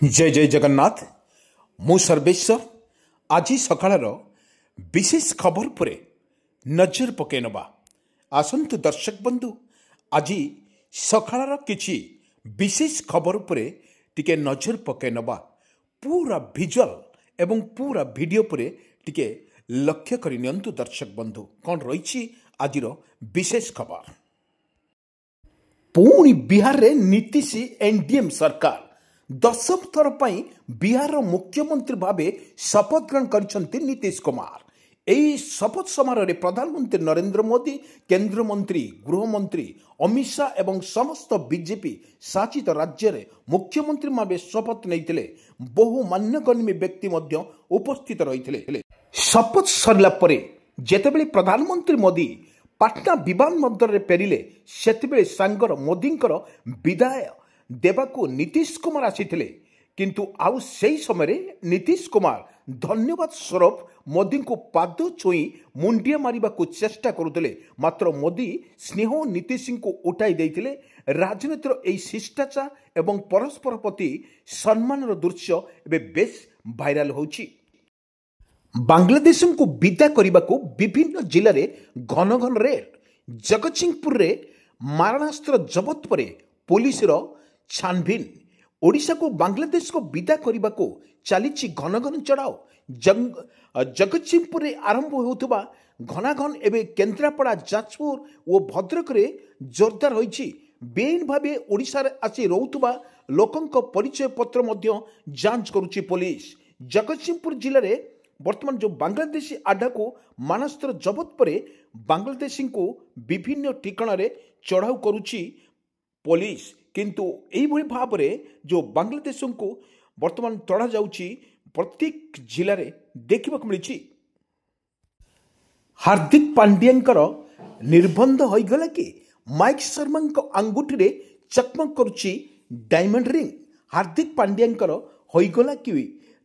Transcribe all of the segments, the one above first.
जय जय जगन्नाथ मु सर्वेश्वर आज सकाळर विशेष खबर पर नजर पकई नवा आसंतु दर्शक बंधु आज सकाळर किछि विशेष खबर पर टिके नजर पकई नवा पूरा विजुअल एवं पूरा वीडियो पर टिके लक्ष्य करि नियंतु दर्शक बंधु कौन रही आज विशेष खबर। पुणी बिहार रे नीतीश एनडीएम सरकार दशम थर पर बिहार मुख्यमंत्री भावे शपथ ग्रहण कर नीतीश कुमार। यही शपथ समारोह में प्रधानमंत्री नरेंद्र मोदी, केंद्र मंत्री, गृहमंत्री अमित शाह एवं समस्त बीजेपी शासित राज्य में मुख्यमंत्री भावे शपथ नहीं बहु मान्यगण्य व्यक्ति उपस्थित रही। शपथ सरला परे जेतेबेले प्रधानमंत्री मोदी पाटना विमान बंदर में फेरिले सेतेबेले सांगर मोदींकर विदाय देवाकू नीतीश कुमार आसीथिले, किंतु आउ सेही समय नीतीश कुमार धन्यवाद स्वरूप मोदी को पाद छुई मुंडिया मारिबा को चेष्टा करुले, मात्र मोदी स्नेह नीतीश को उठाई देइथिले। राजनीतिर एही शिष्टाचार एवं परस्पर प्रति सम्मानर दृश्य एबे बेस भाइराल होछि। बांग्लादेश को विदा करने को विभिन्न जिले में घन घन रेड, जगतसिंहपुर रे मारणास्त्र जबत पर पुलिस छानभिन, ओडिशा को बांग्लादेश को विदा करने को चली घन घन चढ़ाओ। जगतसिंहपुर आरंभ होता घनाघन एवं केन्द्रापड़ा, जाजपुर और भद्रक रे जोरदार होइछि। बेआईन भावे ओडिशा रे आसी रहुतबा लोकंक परिचय पत्र जांच करुछि पुलिस। जगतसिंहपुर जिले में वर्तमान जो बांग्लादेशी आडा को मारणास्त्र जबत पर बांग्लादेशी को विभिन्न ठिकाना रे चढ़ाऊ करुछि पुलिस, किंतु यही भाव में जो बांग्लादेश को वर्तमान तड़ा जाउछि प्रत्येक जिले में देखा मिली। हार्दिक पांड्यांकर निर्बंध होइगला कि माइक शर्मा आंगुठी रे चकमक करुछि डायमंड रिंग। हार्दिक पांड्यांकर होइगला कि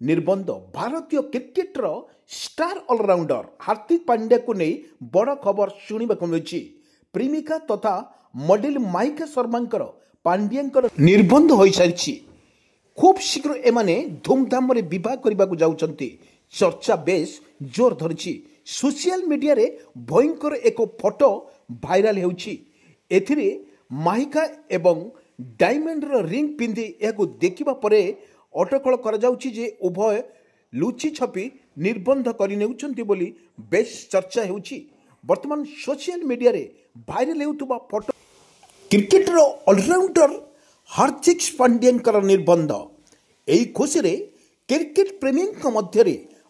निर्बंध। भारतीय cricketer star allrounder Hardik Pandya को नहीं बड़ खबर शुणा मिली। प्रेमिका तथा मॉडल माइका शर्मांकर पांड्यांकर निर्बंध हो सारी। खूब शीघ्र एमाने धूमधाम रे विवाह करने को जाउछंती। चर्चा बेस जोर धरिछि। सोशल मीडिया रे भयंकर एक फोटो भाइराल होउछि। एथिरे माइका एवं डायमंड रिंग पिंधि यह देखिबा परे अटकल कर जाउछि जे उभय लुचि छपी निर्बंध करनेउछंती बोली बेस चर्चा होउछि। वर्तमान सोशल मीडिया रे भाइराल हेउतबा फोटो क्रिकेटर ऑलराउंडर हार्दिक पांड्यांकर निर्बंध। एही खुशी रे क्रिकेट प्रेमी मध्य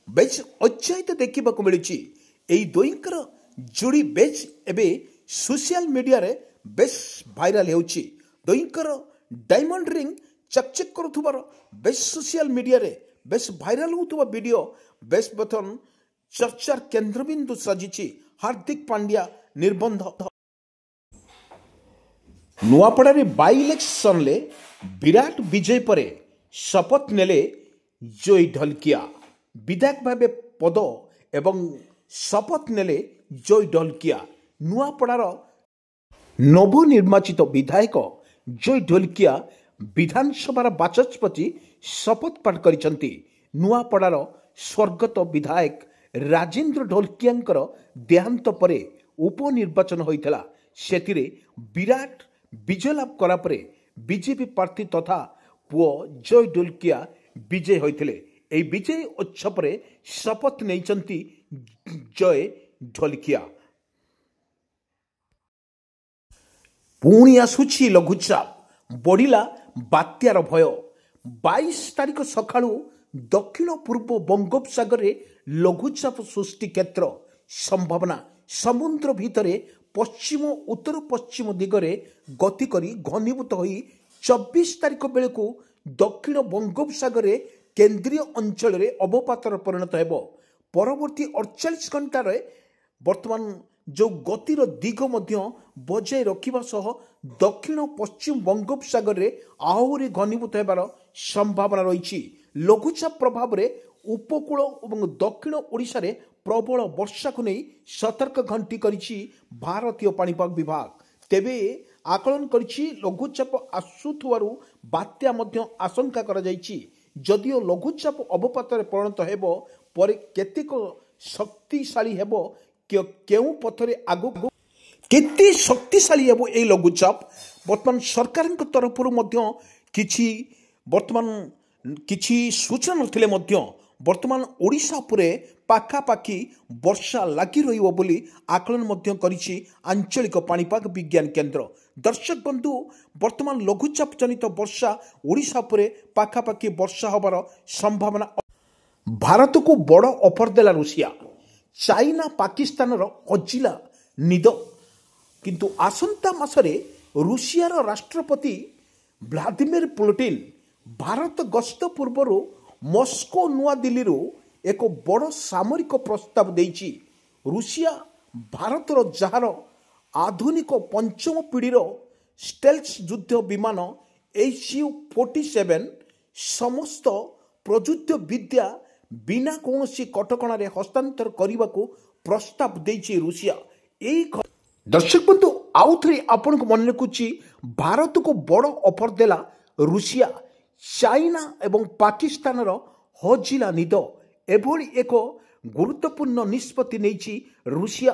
बेस उत्साहित देखा मिली। एही दोईंकर जोड़ी बेस एबे सोशल मीडिया रे बेस भाइराल होउछि। दोईंकर डायमंड रिंग चकचक करुथुबार बेस सोशल मीडिया रे base viral होउथुबा video base बथन चर्चार केंद्रबिंदु सजिछि। Hardik Pandya निर्बंध। नुआपड़ा बाई इलेक्शन ले विराट विजय पर शपथ नेले जय ढोलकिया। विधायक भावे पद एवं शपथ नेले जय ढोलकिया। नुआपड़ार नवनिर्वाचित विधायक जय ढोलकिया विधानसभा बाचस्पति शपथ पाठ करिसंती। नुआपड़ार स्वर्गत विधायक राजेंद्र ढोलकियांकर देहांत परे उपनिर्वाचन होइतला। सेतिरे विराट विजय लाभ करा परे बीजेपी प्रार्थी तथा पुओ जय ढोलकिया विजय होइतिले। एई विजय उत्सव रे शपथ नैचंती जय ढोलकिया। पुणी आसुछि लघुचाप, बढ़िला बात्यार भय। 22 तारिख सकाळु दक्षिण पूर्व बंगोपसागर रे लघुचाप सृष्टि क्षेत्र संभावना। समुद्र भितरे पश्चिम उत्तर पश्चिम दिगरे गति करी घनीभूत होई 24 तारिख बेलू दक्षिण बंगोपसागर रे केंद्रीय अंचल रे अवपातर परिणत हेबो। परवर्ती 48 घंटा रे वर्तमान जो गतिर दिग मध्य बजाय रखिबा सह दक्षिण पश्चिम बंगोपसागर रे आहुरी घनीभूत हेबार संभावना रही। लघुचाप प्रभाव रे उपकूल और दक्षिण ओडिशा रे प्रबल वर्षा को नहीं सतर्क घंटी करिछि भारतीय पाणीपाग विभाग। तेबे आकलन करिछि लघुचाप आसुथुवारु बात्या मध्य आशंका करा जाइछि। ଯଦିଓ ଲଘୁଚାପ ଅବପାତରେ ପରିଣତ ହେବ ପରେ କେତେକ ଶକ୍ତିଶାଳୀ ହେବ କେଉଁ ପଥରେ ଆଗକୁ କେତେ ଶକ୍ତିଶାଳୀ ହେବ ଏହି ଲଘୁଚାପ ବର୍ତ୍ତମାନ ସରକାରଙ୍କ ତରଫରୁ ମଧ୍ୟ କିଛି ସୂଚନା ନଥିଲେ ମଧ୍ୟ ବର୍ତ୍ତମାନ ଓଡ଼ିଶା ଉପରେ ପାଖାପାଖି ବର୍ଷା ଲାଗି ରହିବ ବୋଲି ଆକଳନ ମଧ୍ୟ କରିଛି ଆଞ୍ଚଳିକ ପାଣିପାଗ ବିଜ୍ଞାନ କେନ୍ଦ୍ର। ଦର୍ଶକ ବନ୍ଧୁ, ବର୍ତ୍ତମାନ ଲଘୁଚାପ ଜନିତ ବର୍ଷା ଓଡ଼ିଶା ଉପରେ ପାଖାପାଖି ବର୍ଷା ହେବାର ସମ୍ଭାବନା। ଭାରତକୁ ବଡ଼ ଅଫର ଦେଲା ରୁଷିଆ, ଚାଇନା ପାକିସ୍ତାନର ହଜିଲା ନିଦ। କିନ୍ତୁ ଆସନ୍ତା ମାସରେ ରୁଷିଆର ରାଷ୍ଟ୍ରପତି ଭ୍ଲାଦିମିର ପୁଟିନ ଭାରତ ଗସ୍ତ ପୂର୍ବରୁ ମସ୍କୋ ନୂଆଦିଲ୍ଲୀରୁ ଏକ ବଡ଼ ସାମରିକ ପ୍ରସ୍ତାବ ଦେଇଛି। ରୁଷିଆ ଭାରତର ଯାହାର ଆଧୁନିକ ପଞ୍ଚମ ପିଢ଼ିର ଷ୍ଟେଲ୍ଥ ଯୁଦ୍ଧ ବିମାନ Su-47 ସମସ୍ତ ପ୍ରଯୁଜ୍ୟ ବିଦ୍ୟା ବିନା କୌଣସି କଟକଣାରେ ହସ୍ତାନ୍ତର କରିବାକୁ ପ୍ରସ୍ତାବ ଦେଇଛି ରୁଷିଆ। ଏହି ଦର୍ଶକ ବନ୍ଧୁ, ଆଉ ଥରେ ଆପଣଙ୍କୁ ମନେ ରଖୁଛି, ଭାରତକୁ ବଡ଼ ଅଫର ଦେଲା ରୁଷିଆ, ଚାଇନା ଏବଂ ପାକିସ୍ତାନର ହଜିଲା ନିଦ। ଏଭଳି ଏକ ଗୁରୁତ୍ୱପୂର୍ଣ୍ଣ ନିଷ୍ପତ୍ତି ନେଇଛି ରୁଷିଆ।